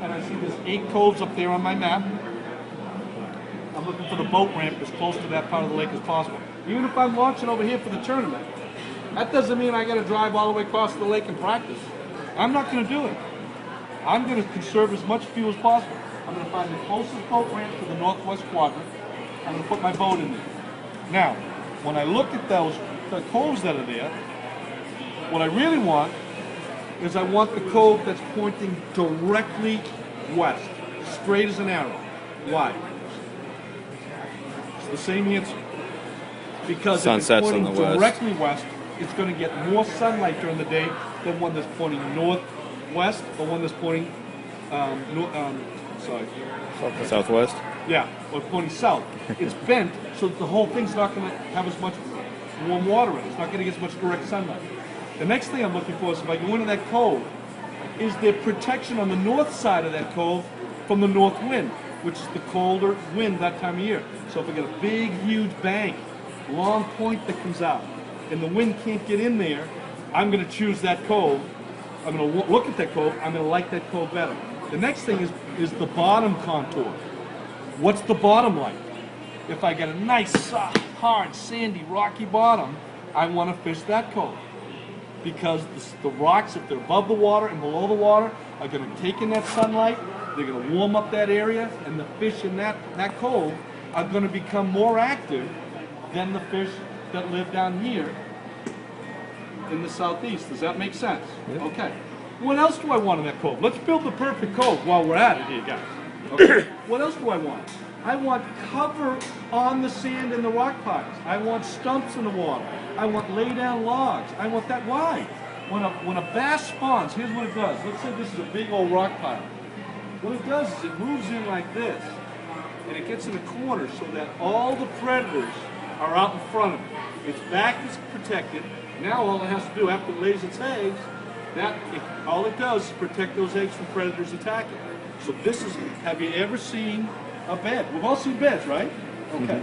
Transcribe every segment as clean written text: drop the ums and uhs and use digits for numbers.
and I see there's 8 coves up there on my map. I'm looking for the boat ramp as close to that part of the lake as possible. Even if I'm launching over here for the tournament, that doesn't mean I got to drive all the way across the lake and practice. I'm not going to do it. I'm going to conserve as much fuel as possible. I'm going to find the closest boat ramp to the northwest quadrant. I'm going to put my boat in there. Now, when I look at the coves that are there, what I really want is I want the cove that's pointing directly west, straight as an arrow. Why? It's the same answer. Because if it's pointing directly west, it's going to get more sunlight during the day than one that's pointing northwest or one that's pointing southwest. Yeah, or pointing south. It's bent so that the whole thing's not going to have as much warm water in it. It's not going to get as much direct sunlight. The next thing I'm looking for is if I go into that cove, is there protection on the north side of that cove from the north wind, which is the colder wind that time of year. So if I get a big, huge bank, long point that comes out, and the wind can't get in there, I'm going to choose that cove. I'm going to look at that cove. I'm going to like that cove better. The next thing is the bottom contour. What's the bottom like? If I get a nice, soft, hard, sandy, rocky bottom, I want to fish that cove. Because the rocks, if they're above the water and below the water, are going to take in that sunlight. They're going to warm up that area, and the fish in that cove are going to become more active than the fish that live down here in the southeast. Does that make sense? Yep. Okay. What else do I want in that cove? Let's build the perfect cove while we're at it here, guys. Okay. What else do I want? I want cover on the sand and the rock piles. I want stumps in the water. I want lay down logs. I want that. Why? When a bass spawns, here's what it does. Let's say this is a big old rock pile. What it does is it moves in like this, and it gets in a corner so that all the predators are out in front of it. Its back is protected. Now all it has to do after it lays its eggs, all it does is protect those eggs from predators attacking. So this is, have you ever seen a bed? We've all seen beds, right? Okay.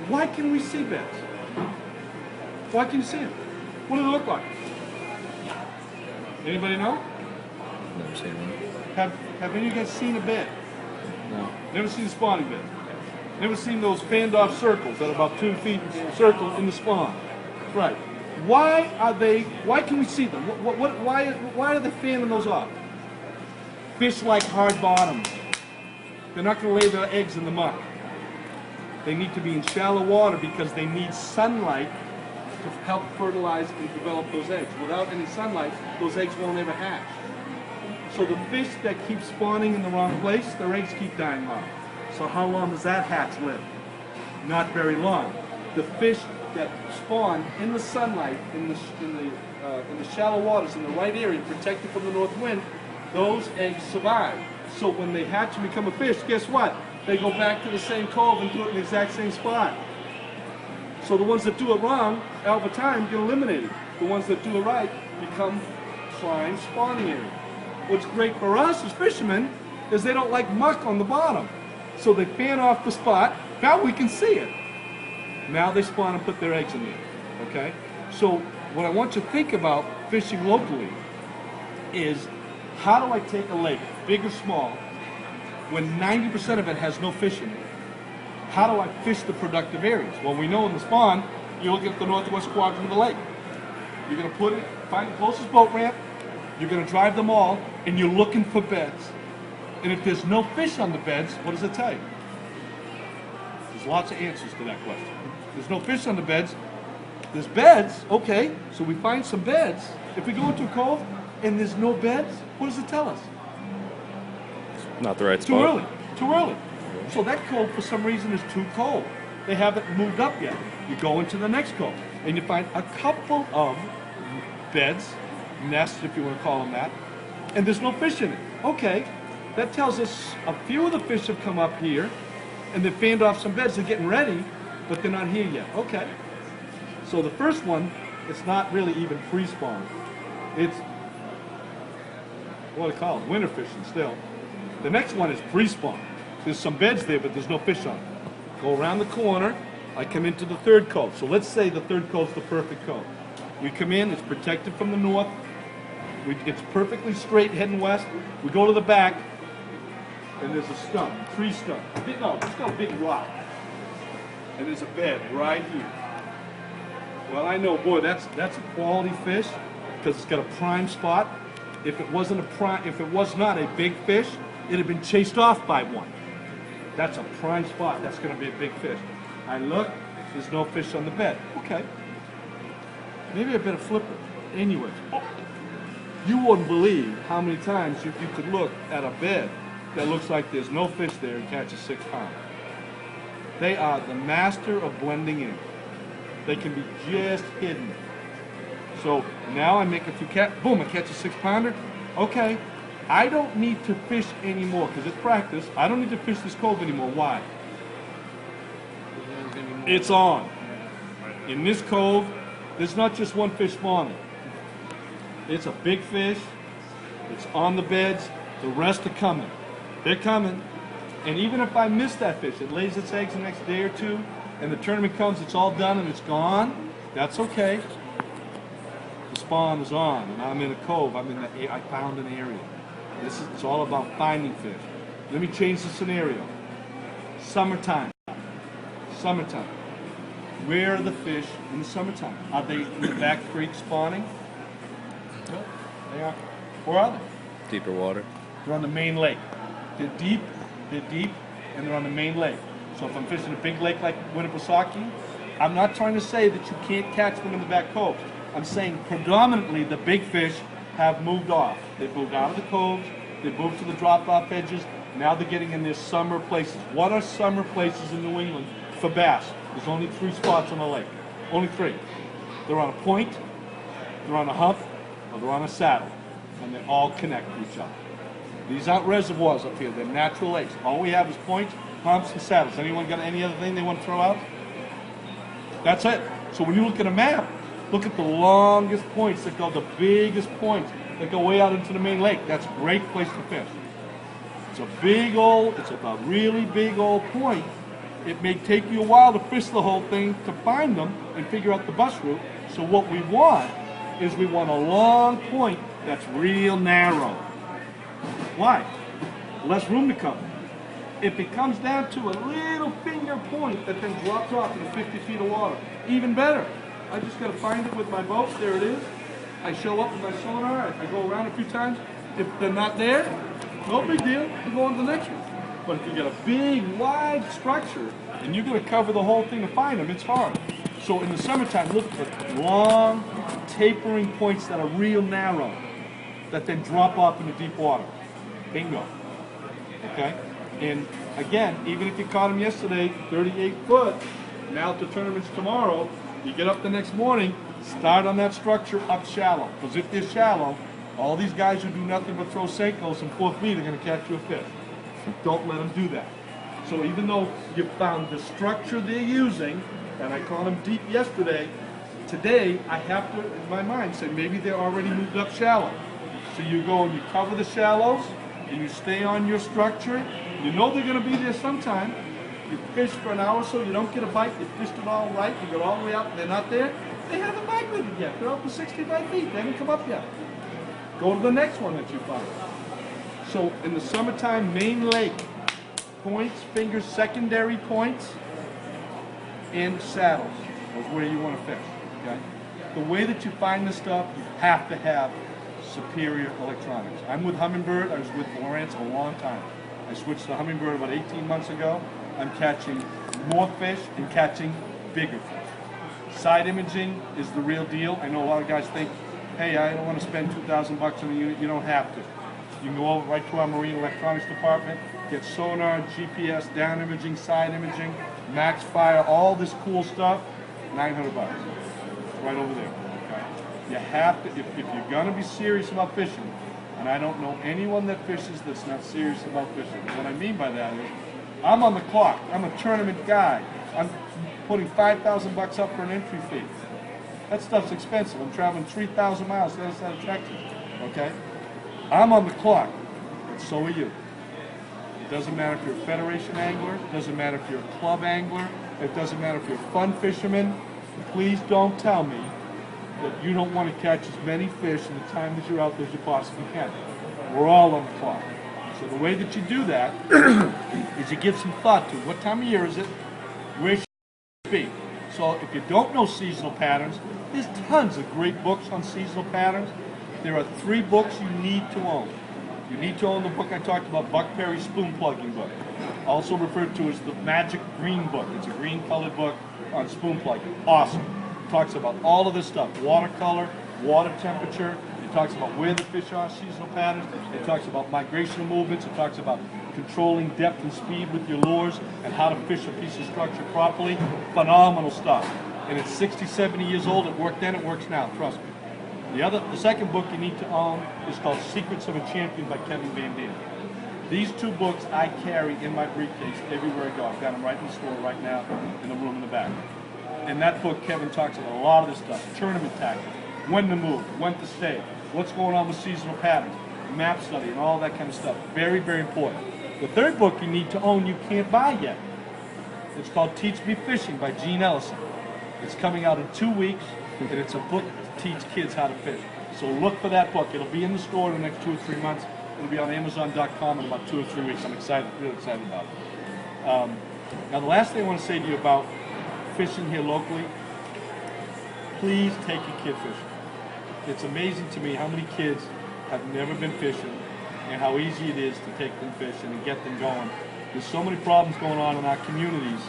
Why can we see beds? Why can you see them? What do they look like? Anybody know? Never seen one. Have any of you guys seen a bed? No. Never seen a spawning bed? Never seen those fanned off circles that are about 2 feet circle in the spawn? Right. Why can we see them? Why are they fanning those off? Fish like hard bottoms. They're not going to lay their eggs in the muck. They need to be in shallow water because they need sunlight to help fertilize and develop those eggs. Without any sunlight, those eggs won't ever hatch. So the fish that keep spawning in the wrong place, their eggs keep dying off. So how long does that hatch live? Not very long. The fish that spawn in the sunlight, in the shallow waters, in the right area, protected from the north wind, those eggs survive. So when they hatch and become a fish, guess what? They go back to the same cove and do it in the exact same spot. So the ones that do it wrong, all the time, get eliminated. The ones that do it right become prime spawning area. What's great for us as fishermen is they don't like muck on the bottom. So they fan off the spot. Now we can see it. Now they spawn and put their eggs in there. Okay? So what I want you to think about fishing locally is, how do I take a lake, big or small, when 90% of it has no fish in it? How do I fish the productive areas? Well, we know in the spawn, you're looking at the northwest quadrant of the lake. You're going to find the closest boat ramp, you're going to drive them all, and you're looking for beds. And if there's no fish on the beds, what does it tell you? There's lots of answers to that question. There's no fish on the beds. There's beds, okay, so we find some beds. If we go into a cove and there's no beds, what does it tell us? Not the right spot. Too early. Too early. So that cove, for some reason, is too cold. They haven't moved up yet. You go into the next cove, and you find a couple of beds, nests, if you want to call them that, and there's no fish in it. Okay, that tells us a few of the fish have come up here, and they've fanned off some beds. They're getting ready, but they're not here yet. Okay. So the first one, it's not really even pre-spawn. It's, what do they call it? Winter fishing still. The next one is pre-spawn. There's some beds there, but there's no fish on it. Go around the corner. I come into the third cove. So let's say the third cove's the perfect cove. We come in, it's protected from the north. It's perfectly straight heading west. We go to the back. and there's a stump, tree stump. No, it's got a big rock. And there's a bed right here. Well, I know, boy, that's a quality fish because it's got a prime spot. If it was not a big fish, it'd have been chased off by one. That's a prime spot. That's going to be a big fish. I look, there's no fish on the bed. Okay. Maybe I better flip it. Anyways, you wouldn't believe how many times you could look at a bed that looks like there's no fish there and catch a 6 pounder. They are the master of blending in. They can be just hidden. So now I make a few boom, I catch a 6 pounder. Okay, I don't need to fish anymore because it's practice. I don't need to fish this cove anymore. Why? It's on. In this cove, there's not just one fish spawning. It's a big fish. It's on the beds. The rest are coming. They're coming. And even if I miss that fish, it lays its eggs the next day or two, and the tournament comes, it's all done and it's gone. That's okay. The spawn is on, and I'm in a cove. I found an area. It's all about finding fish. Let me change the scenario. Summertime. Summertime. Where are the fish in the summertime? Are they in the back creek spawning? No, they are. Where are they? Deeper water. They're on the main lake. They're deep, and they're on the main lake. So if I'm fishing a big lake like Winnipesaukee, I'm not trying to say that you can't catch them in the back coves. I'm saying predominantly the big fish have moved off. They've moved out of the coves, they've moved to the drop-off edges, now they're getting in their summer places. What are summer places in New England for bass? There's only 3 spots on the lake. Only 3. They're on a point, they're on a hump, or they're on a saddle. And they all connect to each other. These aren't reservoirs up here, they're natural lakes. All we have is points, humps, and saddles. Anyone got any other thing they want to throw out? That's it. So when you look at a map, look at the longest points that go, the biggest points that go way out into the main lake. That's a great place to fish. It's a really big old point. It may take you a while to fish the whole thing to find them and figure out the bus route. So what we want is we want a long point that's real narrow. Why? Less room to cover. If it comes down to a little finger point that then drops off into 50 feet of water, even better. I just got to find it with my boat. There it is. I show up with my sonar. I go around a few times. If they're not there, no big deal. We go on to the next one. But if you get a big, wide structure and you're going to cover the whole thing to find them, it's hard. So in the summertime, look for long, tapering points that are real narrow, that then drop off into deep water. Bingo. Okay? And again, even if you caught them yesterday, 38 foot, now at the tournament's tomorrow, you get up the next morning, start on that structure up shallow. Because if they're shallow, all these guys who do nothing but throw Senkos from 4 feet are going to catch you a fish. Don't let them do that. So even though you found the structure they're using, and I caught them deep yesterday, today I have to, in my mind, say maybe they're already moved up shallow. So you go and you cover the shallows, and you stay on your structure. You know they're going to be there sometime. You fish for an hour or so, you don't get a bite, you fished it all right, you go all the way up, and they're not there. They haven't migrated yet. They're up to 65 feet. They haven't come up yet. Go to the next one that you find. So in the summertime, main lake, points, fingers, secondary points, and saddles is where you want to fish. Okay? The way that you find this stuff, you have to have superior electronics. I'm with Humminbird. I was with Lawrence a long time. I switched to Humminbird about 18 months ago. I'm catching more fish and catching bigger fish. Side imaging is the real deal. I know a lot of guys think, hey, I don't want to spend $2,000 on a unit. You don't have to. You can go over right to our marine electronics department, get sonar, GPS, down imaging, side imaging, max fire, all this cool stuff, $900. Right over there. Okay? You have to, if you're going to be serious about fishing, and I don't know anyone that fishes that's not serious about fishing. What I mean by that is, I'm on the clock. I'm a tournament guy. I'm putting $5,000 up for an entry fee. That stuff's expensive. I'm traveling 3,000 miles to the other side of Texas. Okay? I'm on the clock, and so are you. It doesn't matter if you're a federation angler. It doesn't matter if you're a club angler. It doesn't matter if you're a fun fisherman. Please don't tell me that you don't want to catch as many fish in the time that you're out there as you possibly can. We're all on the clock. So So the way that you do that is you give some thought to what time of year is it, where should it be. So if you don't know seasonal patterns, there's tons of great books on seasonal patterns. There are 3 books you need to own. You need to own the book I talked about, Buck Perry's spoon plugging book, also referred to as the Magic Green book. It's a green colored book on spoon plugging. Awesome. It talks about all of this stuff, watercolor, water temperature. It talks about where the fish are, seasonal patterns. It talks about migrational movements. It talks about controlling depth and speed with your lures and how to fish a piece of structure properly. Phenomenal stuff. And it's 60, 70 years old. It worked then, it works now, trust me. The second book you need to own is called Secrets of a Champion by Kevin Van Dam. These 2 books I carry in my briefcase everywhere I go. I've got them right in the store right now in the room in the back. In that book, Kevin talks about a lot of this stuff. Tournament tactics, when to move, when to stay, what's going on with seasonal patterns, map study, and all that kind of stuff. Very, very important. The third book you need to own you can't buy yet. It's called Teach Me Fishing by Gene Ellison. It's coming out in 2 weeks, and it's a book to teach kids how to fish. So look for that book. It'll be in the store in the next 2 or 3 months. It'll be on Amazon.com in about 2 or 3 weeks. I'm excited, really excited about it. Now the last thing I want to say to you about fishing here locally, please take your kid fishing. It's amazing to me how many kids have never been fishing and how easy it is to take them fishing and get them going. There's so many problems going on in our communities,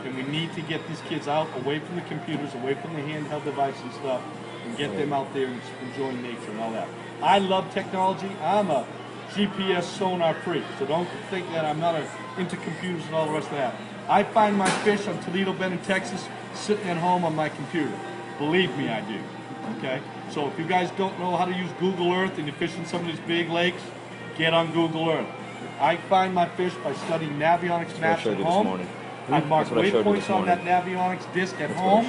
and we need to get these kids out, away from the computers, away from the handheld devices and stuff, and get them out there and enjoying nature and all that. I love technology. I'm a GPS sonar freak, so don't think that I'm not into computers and all the rest of that. I find my fish on Toledo Bend in Texas sitting at home on my computer. Believe me, I do. Okay? So if you guys don't know how to use Google Earth and you're fishing some of these big lakes, get on Google Earth. I find my fish by studying Navionics maps at home. I mark waypoints on that Navionics disc at home,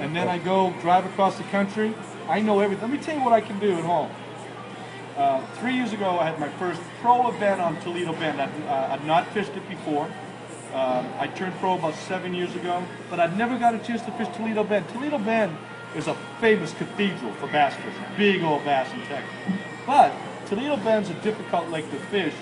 and then I go drive across the country. I know everything. Let me tell you what I can do at home. 3 years ago, I had my first pro event on Toledo Bend. I'd not fished it before. I turned pro about 7 years ago, but I'd never got a chance to fish Toledo Bend. Toledo Bend is a famous cathedral for bass fishing, big old bass in Texas. But Toledo Bend's a difficult lake to fish,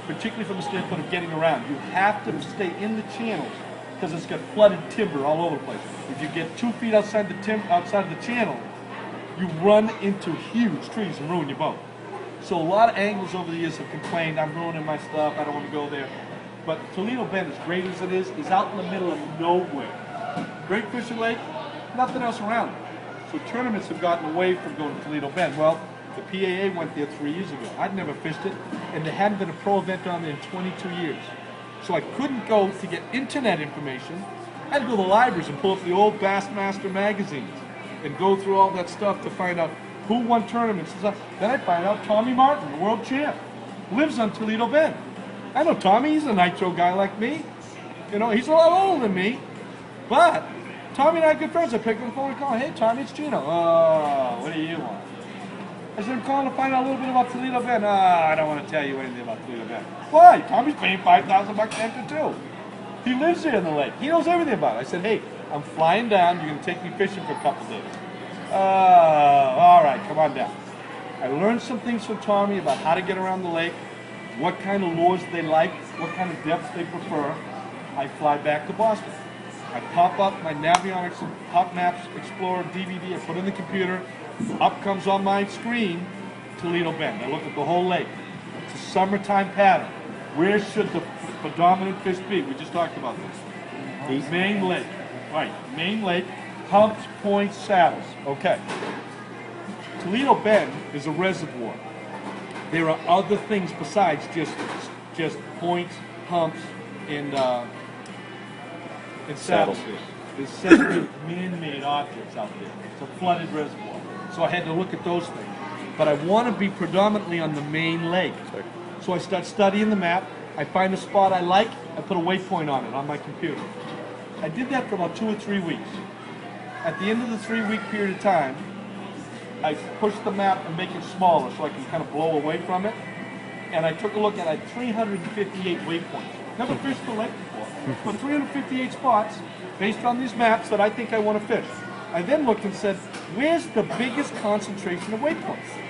particularly from the standpoint of getting around. You have to stay in the channels because it's got flooded timber all over the place. If you get 2 feet outside the channel, you run into huge trees and ruin your boat. So a lot of anglers over the years have complained, I'm ruining my stuff, I don't want to go there. But Toledo Bend, as great as it is out in the middle of nowhere. Great fishing lake, nothing else around it. So tournaments have gotten away from going to Toledo Bend. Well, the PAA went there 3 years ago. I'd never fished it, and there hadn't been a pro event on there in 22 years. So I couldn't go to get internet information. I had to go to the libraries and pull up the old Bassmaster magazines and go through all that stuff to find out who won tournaments and stuff. Then I find out Tommy Martin, the world champ, lives on Toledo Bend. I know Tommy, he's a nitro guy like me. You know, he's a lot older than me, but Tommy and I are good friends. I pick up the phone and call, hey Tommy, it's Gino. Oh, what do you want? I said, I'm calling to find out a little bit about Toledo Bend. I don't want to tell you anything about Toledo Bend. Why? Tommy's paying $5,000 to enter too. He lives here in the lake. He knows everything about it. I said, hey, I'm flying down. You're going to take me fishing for a couple days. All right, come on down. I learned some things from Tommy about how to get around the lake, what kind of lures they like, what kind of depths they prefer. I fly back to Boston. I pop up my Navionics Hot Maps Explorer DVD. I put it in the computer. Up comes on my screen Toledo Bend. I look at the whole lake. It's a summertime pattern. Where should the predominant fish be? We just talked about this. Main Lake. Right, Main Lake, humps, points, saddles. Okay. Toledo Bend is a reservoir. There are other things besides just points, humps, and saddles. There's separate man-made objects out there. It's a flooded reservoir. So I had to look at those things. But I want to be predominantly on the main lake. So I start studying the map. I find a spot I like. I put a waypoint on it on my computer. I did that for about 2 or 3 weeks. At the end of the 3-week period of time, I pushed the map and make it smaller so I can kind of blow away from it. And I took a look at 358 waypoints. Never fished the lake before, but 358 spots based on these maps that I think I want to fish. I then looked and said, where's the biggest concentration of waypoints?